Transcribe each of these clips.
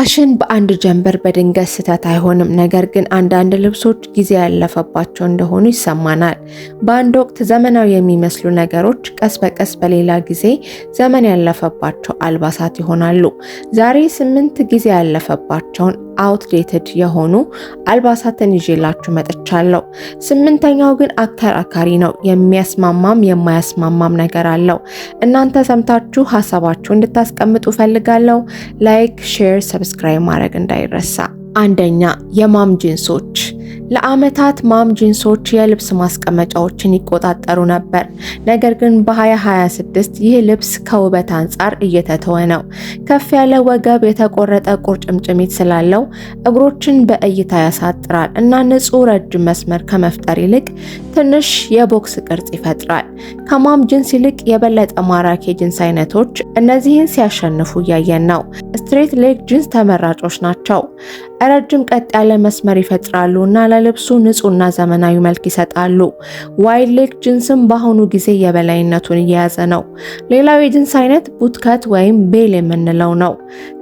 ፋሽን በአንድ ጀንበር በድንገት ስህተት አይሆንም። ነገር ግን አንዳንድ ልብሶች ጊዜ ያለፈባቸው እንደሆኑ ይሰማናል። በአንድ ወቅት ዘመናዊ የሚመስሉ ነገሮች ቀስ በቀስ በሌላ ጊዜ ዘመን ያለፈባቸው አልባሳት ይሆናሉ። ዛሬ 8 ጊዜ ያለፈባቸውን አውትዴትድ የሆኑ አልባሳትን ይዤላችሁ መጥቻለሁ። 8ኛው ግን አከራካሪ ነው። የሚያስማማም የማያስማማም ነገር አለው። እናንተ ሰምታችሁ ሀሳባችሁ እንድታስቀምጡ ፈልጋለሁ። ላይክ፣ ሼር፣ ሰብስክራይብ ማድረግ እንዳይረሳ። አንደኛ፣ የማም ጂንሶች። ለዓመታት ማም ጂንሶች የልብስ ማስቀመጫዎችን ይቆጣጠሩ ነበር። ነገር ግን በ2026 ይህ ልብስ ከውበት አንጻር እየተተወ ነው። ከፍ ያለ ወገብ፣ የተቆረጠ ቁርጭምጭሚት ስላለው እግሮችን በእይታ ያሳጥራል እና ንጹህ ረጅም መስመር ከመፍጠር ይልቅ ትንሽ የቦክስ ቅርጽ ይፈጥራል። ከማም ጂንስ ይልቅ የበለጠ ማራኪ ጂንስ አይነቶች እነዚህን ሲያሸንፉ እያየን ነው። ስትሬት ሌግ ጂንስ ተመራጮች ናቸው። ረጅም ቀጥ ያለ መስመር ይፈጥራሉ እና ለልብሱ ንጹህና ዘመናዊ መልክ ይሰጣሉ። ዋይድ ሌግ ጂንስም በአሁኑ ጊዜ የበላይነቱን እየያዘ ነው። ሌላው የጂንስ አይነት ቡትከት ወይም ቤል የምንለው ነው።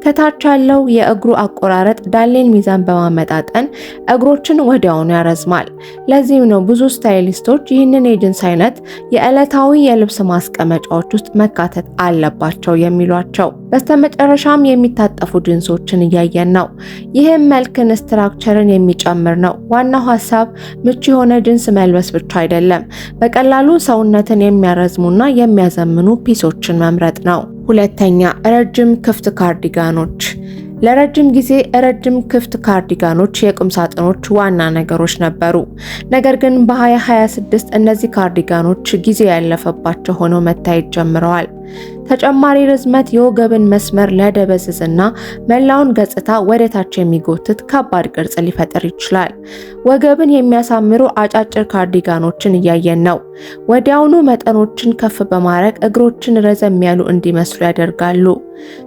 ከታች ያለው የእግሩ አቆራረጥ ዳሌን ሚዛን በማመጣጠን እግሮችን ወዲያውኑ ያረዝማል። ለዚህም ነው ብዙ ስታይሊስቶች ይህንን የጂንስ አይነት የዕለታዊ የልብስ ማስቀመጫዎች ውስጥ መካተት አለባቸው የሚሏቸው። በስተመጨረሻም የሚታጠፉ ጂንሶችን እያየን ነው። ይህም መልክን፣ ስትራክቸርን የሚጨምር ነው። ዋናው ሀሳብ ምቹ የሆነ ጂንስ መልበስ ብቻ አይደለም፣ በቀላሉ ሰውነትን የሚያረዝሙና የሚያዘምኑ ፒሶችን መምረጥ ነው። ሁለተኛ፣ ረጅም ክፍት ካርዲጋኖች። ለረጅም ጊዜ ረጅም ክፍት ካርዲጋኖች የቁም ሳጥኖች ዋና ነገሮች ነበሩ። ነገር ግን በ2026 እነዚህ ካርዲጋኖች ጊዜ ያለፈባቸው ሆነው መታየት ጀምረዋል። ተጨማሪ ርዝመት የወገብን መስመር ሊያደበዝዝና መላውን ገጽታ ወደ ታች የሚጎትት ከባድ ቅርጽ ሊፈጥር ይችላል። ወገብን የሚያሳምሩ አጫጭር ካርዲጋኖችን እያየን ነው። ወዲያውኑ መጠኖችን ከፍ በማድረግ እግሮችን ረዘም ያሉ እንዲመስሉ ያደርጋሉ።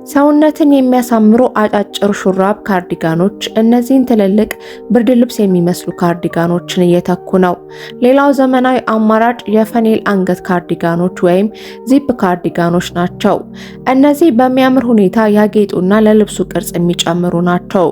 ሰውነትን የሚያሳምሩ አጫጭር ሹራብ ካርዲጋኖች እነዚህን ትልልቅ ብርድ ልብስ የሚመስሉ ካርዲጋኖችን እየተኩ ነው። ሌላው ዘመናዊ አማራጭ የፈኔል አንገት ካርዲጋኖች ወይም ዚፕ ካርዲጋኖች ናቸው። እነዚህ በሚያምር ሁኔታ ያጌጡና ለልብሱ ቅርጽ የሚጨምሩ ናቸው።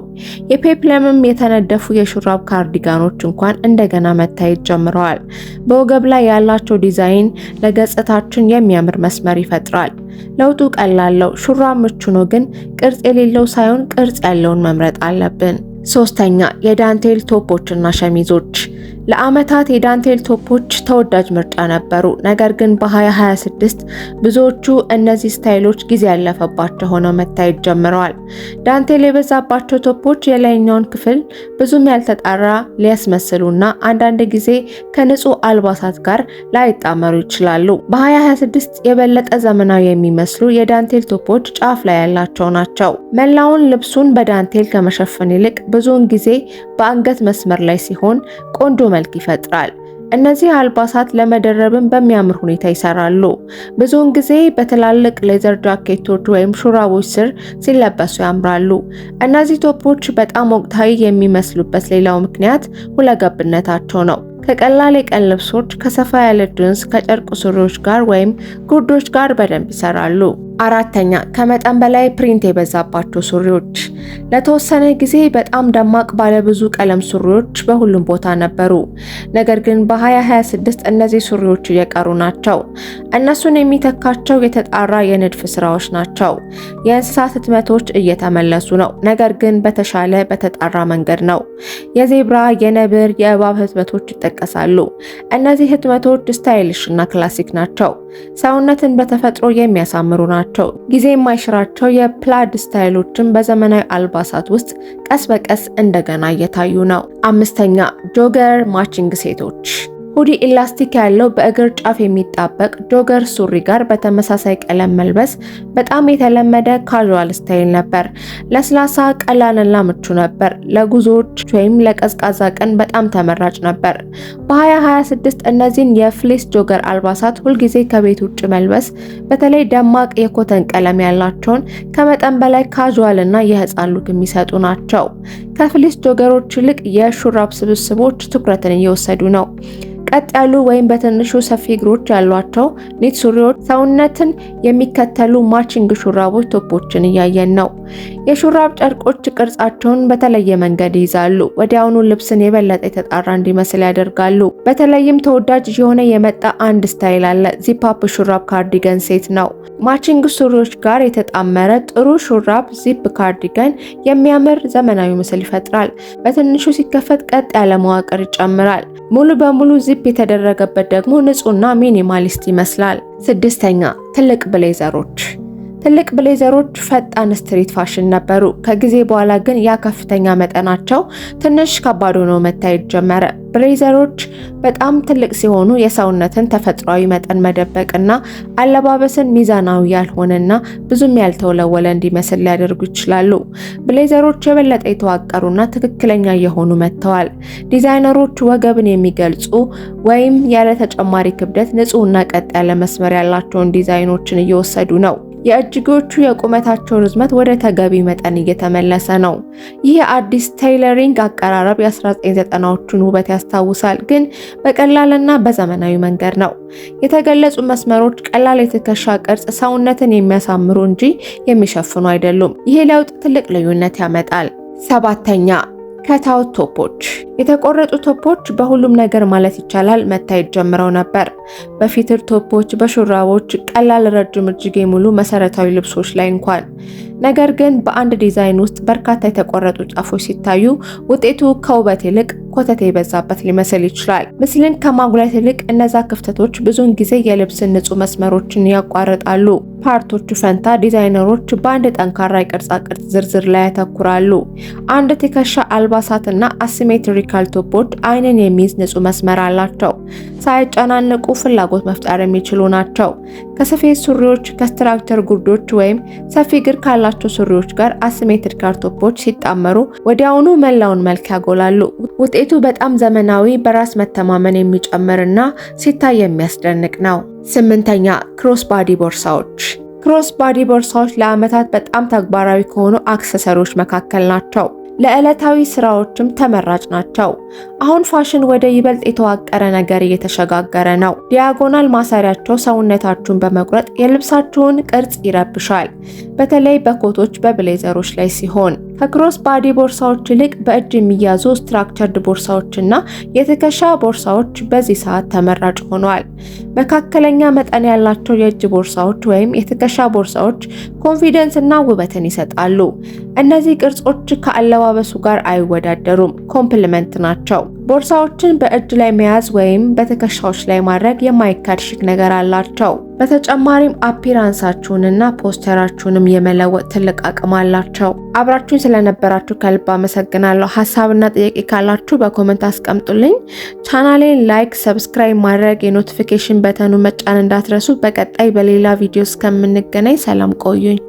የፔፕለምም የተነደፉ የሹራብ ካርዲጋኖች እንኳን እንደገና መታየት ጀምረዋል። በወገብ ላይ ያላቸው ዲዛይን ለገጽታችን የሚያምር መስመር ይፈጥራል። ለውጡ ቀላል ነው። ሹራብ ምቹ ነው፣ ግን ቅርጽ የሌለው ሳይሆን ቅርጽ ያለውን መምረጥ አለብን። ሶስተኛ፣ የዳንቴል ቶፖችና ሸሚዞች። ለዓመታት የዳንቴል ቶፖች ተወዳጅ ምርጫ ነበሩ። ነገር ግን በ2026 ብዙዎቹ እነዚህ ስታይሎች ጊዜ ያለፈባቸው ሆነው መታየት ጀምረዋል። ዳንቴል የበዛባቸው ቶፖች የላይኛውን ክፍል ብዙም ያልተጣራ ሊያስመስሉና አንዳንድ ጊዜ ከንጹህ አልባሳት ጋር ላይጣመሩ ይችላሉ። በ2026 የበለጠ ዘመናዊ የሚመስሉ የዳንቴል ቶፖች ጫፍ ላይ ያላቸው ናቸው። መላውን ልብሱን በዳንቴል ከመሸፈን ይልቅ ብዙውን ጊዜ በአንገት መስመር ላይ ሲሆን ቆንጆ መልክ ይፈጥራል። እነዚህ አልባሳት ለመደረብም በሚያምር ሁኔታ ይሰራሉ። ብዙውን ጊዜ በትላልቅ ሌዘር ጃኬቶች ወይም ሹራቦች ስር ሲለበሱ ያምራሉ። እነዚህ ቶፖች በጣም ወቅታዊ የሚመስሉበት ሌላው ምክንያት ሁለገብነታቸው ነው። ከቀላል የቀን ልብሶች፣ ከሰፋ ያለ ጂንስ፣ ከጨርቅ ሱሪዎች ጋር ወይም ጉርዶች ጋር በደንብ ይሰራሉ። አራተኛ፣ ከመጠን በላይ ፕሪንት የበዛባቸው ሱሪዎች። ለተወሰነ ጊዜ በጣም ደማቅ ባለብዙ ቀለም ሱሪዎች በሁሉም ቦታ ነበሩ። ነገር ግን በ2026 እነዚህ ሱሪዎች እየቀሩ ናቸው። እነሱን የሚተካቸው የተጣራ የንድፍ ስራዎች ናቸው። የእንስሳት ህትመቶች እየተመለሱ ነው፣ ነገር ግን በተሻለ በተጣራ መንገድ ነው። የዜብራ፣ የነብር፣ የእባብ ህትመቶች ይጠቀሳሉ። እነዚህ ህትመቶች ስታይሊሽ እና ክላሲክ ናቸው። ሰውነትን በተፈጥሮ የሚያሳምሩ ናቸው። ጊዜ የማይሽራቸው የፕላድ ስታይሎችን በዘመናዊ አልባሳት ውስጥ ቀስ በቀስ እንደገና እየታዩ ነው። አምስተኛ፣ ጆገር ማቺንግ ሴቶች። ሁዲ ኢላስቲክ ያለው በእግር ጫፍ የሚጣበቅ ጆገር ሱሪ ጋር በተመሳሳይ ቀለም መልበስ በጣም የተለመደ ካዥዋል ስታይል ነበር። ለስላሳ፣ ቀላልና ምቹ ነበር። ለጉዞዎች ወይም ለቀዝቃዛ ቀን በጣም ተመራጭ ነበር። በ2026 እነዚህን የፍሌስ ጆገር አልባሳት ሁልጊዜ ከቤት ውጭ መልበስ፣ በተለይ ደማቅ የኮተን ቀለም ያላቸውን ከመጠን በላይ ካዥዋልና የህፃን ሉክ የሚሰጡ ናቸው። ከፍሊስ ጆገሮች ይልቅ የሹራብ ስብስቦች ትኩረትን እየወሰዱ ነው። ቀጥ ያሉ ወይም በትንሹ ሰፊ እግሮች ያሏቸው ኒት ሱሪዎች፣ ሰውነትን የሚከተሉ ማቺንግ ሹራቦች ቶፖችን እያየን ነው። የሹራብ ጨርቆች ቅርጻቸውን በተለየ መንገድ ይይዛሉ፣ ወዲያውኑ ልብስን የበለጠ የተጣራ እንዲመስል ያደርጋሉ። በተለይም ተወዳጅ የሆነ የመጣ አንድ ስታይል አለ። ዚፕ-አፕ ሹራብ ካርዲገን ሴት ነው። ማቺንግ ሱሪዎች ጋር የተጣመረ ጥሩ ሹራብ ዚፕ ካርዲገን የሚያምር ዘመናዊ ምስል ይፈጥራል። በትንሹ ሲከፈት ቀጥ ያለ መዋቅር ይጨምራል። ሙሉ በሙሉ ዚፕ የተደረገበት ደግሞ ንጹህና ሚኒማሊስት ይመስላል። ስድስተኛ ትልቅ ብሌዘሮች። ትልቅ ብሌዘሮች ፈጣን ስትሪት ፋሽን ነበሩ። ከጊዜ በኋላ ግን ያ ከፍተኛ መጠናቸው ትንሽ ከባድ ሆኖ መታየት ጀመረ። ብሌዘሮች በጣም ትልቅ ሲሆኑ የሰውነትን ተፈጥሯዊ መጠን መደበቅና አለባበስን ሚዛናዊ ያልሆነና ብዙም ያልተወለወለ እንዲመስል ሊያደርጉ ይችላሉ። ብሌዘሮች የበለጠ የተዋቀሩና ትክክለኛ እየሆኑ መጥተዋል። ዲዛይነሮች ወገብን የሚገልጹ ወይም ያለ ተጨማሪ ክብደት ንጹህና ቀጥ ያለ መስመር ያላቸውን ዲዛይኖችን እየወሰዱ ነው። የእጅጌዎቹ የቁመታቸው ርዝመት ወደ ተገቢ መጠን እየተመለሰ ነው። ይህ አዲስ ቴይለሪንግ አቀራረብ የ1990ዎቹን ውበት ያስታውሳል፣ ግን በቀላልና በዘመናዊ መንገድ ነው። የተገለጹ መስመሮች፣ ቀላል የትከሻ ቅርጽ ሰውነትን የሚያሳምሩ እንጂ የሚሸፍኑ አይደሉም። ይህ ለውጥ ትልቅ ልዩነት ያመጣል። ሰባተኛ ከታውት ቶፖች። የተቆረጡ ቶፖች በሁሉም ነገር ማለት ይቻላል መታየት ጀምረው ነበር። በፊትር ቶፖች፣ በሹራቦች፣ ቀላል ረጅም እጅጌ ሙሉ መሰረታዊ ልብሶች ላይ እንኳን። ነገር ግን በአንድ ዲዛይን ውስጥ በርካታ የተቆረጡ ጫፎች ሲታዩ ውጤቱ ከውበት ይልቅ ኮተት የበዛበት ሊመስል ይችላል። ምስልን ከማጉላት ይልቅ እነዛ ክፍተቶች ብዙውን ጊዜ የልብስን ንጹህ መስመሮችን ያቋርጣሉ። ፓርቶቹ ፈንታ ዲዛይነሮች በአንድ ጠንካራ የቅርጻ ቅርጽ ዝርዝር ላይ ያተኩራሉ። አንድ ትከሻ አልባሳትና አሲሜትሪካል ቶፖች አይንን የሚይዝ ንጹህ መስመር አላቸው። ሳይጨናነቁ ፍላጎት መፍጠር የሚችሉ ናቸው። ከሰፌድ ሱሪዎች፣ ከስትራክቸር ጉርዶች ወይም ሰፊ እግር ካላቸው ሱሪዎች ጋር አሲሜትሪካል ቶፖች ሲጣመሩ ወዲያውኑ መላውን መልክ ያጎላሉ። ውጤቱ በጣም ዘመናዊ፣ በራስ መተማመን የሚጨምርና ሲታይ የሚያስደንቅ ነው። ስምንተኛ ክሮስ ባዲ ቦርሳዎች። ክሮስ ባዲ ቦርሳዎች ለዓመታት በጣም ተግባራዊ ከሆኑ አክሰሰሪዎች መካከል ናቸው። ለዕለታዊ ስራዎችም ተመራጭ ናቸው። አሁን ፋሽን ወደ ይበልጥ የተዋቀረ ነገር እየተሸጋገረ ነው። ዲያጎናል ማሰሪያቸው ሰውነታችሁን በመቁረጥ የልብሳችሁን ቅርጽ ይረብሻል፣ በተለይ በኮቶች፣ በብሌዘሮች ላይ ሲሆን። ከክሮስ ባዲ ቦርሳዎች ይልቅ በእጅ የሚያዙ ስትራክቸርድ ቦርሳዎችና የትከሻ ቦርሳዎች በዚህ ሰዓት ተመራጭ ሆነዋል። መካከለኛ መጠን ያላቸው የእጅ ቦርሳዎች ወይም የትከሻ ቦርሳዎች ኮንፊደንስ እና ውበትን ይሰጣሉ። እነዚህ ቅርጾች ከአለባበሱ ጋር አይወዳደሩም፣ ኮምፕሊመንት ናቸው። ቦርሳዎችን በእጅ ላይ መያዝ ወይም በትከሻዎች ላይ ማድረግ የማይካድ ሽክ ነገር አላቸው። በተጨማሪም አፒራንሳችሁንና ፖስተራችሁንም የመለወጥ ትልቅ አቅም አላቸው። አብራችሁን ስለነበራችሁ ከልብ አመሰግናለሁ። ሀሳብና ጥያቄ ካላችሁ በኮመንት አስቀምጡልኝ። ቻናሌን ላይክ፣ ሰብስክራይብ ማድረግ፣ የኖቲፊኬሽን በተኑ መጫን እንዳትረሱ። በቀጣይ በሌላ ቪዲዮ እስከምንገናኝ ሰላም ቆዩኝ።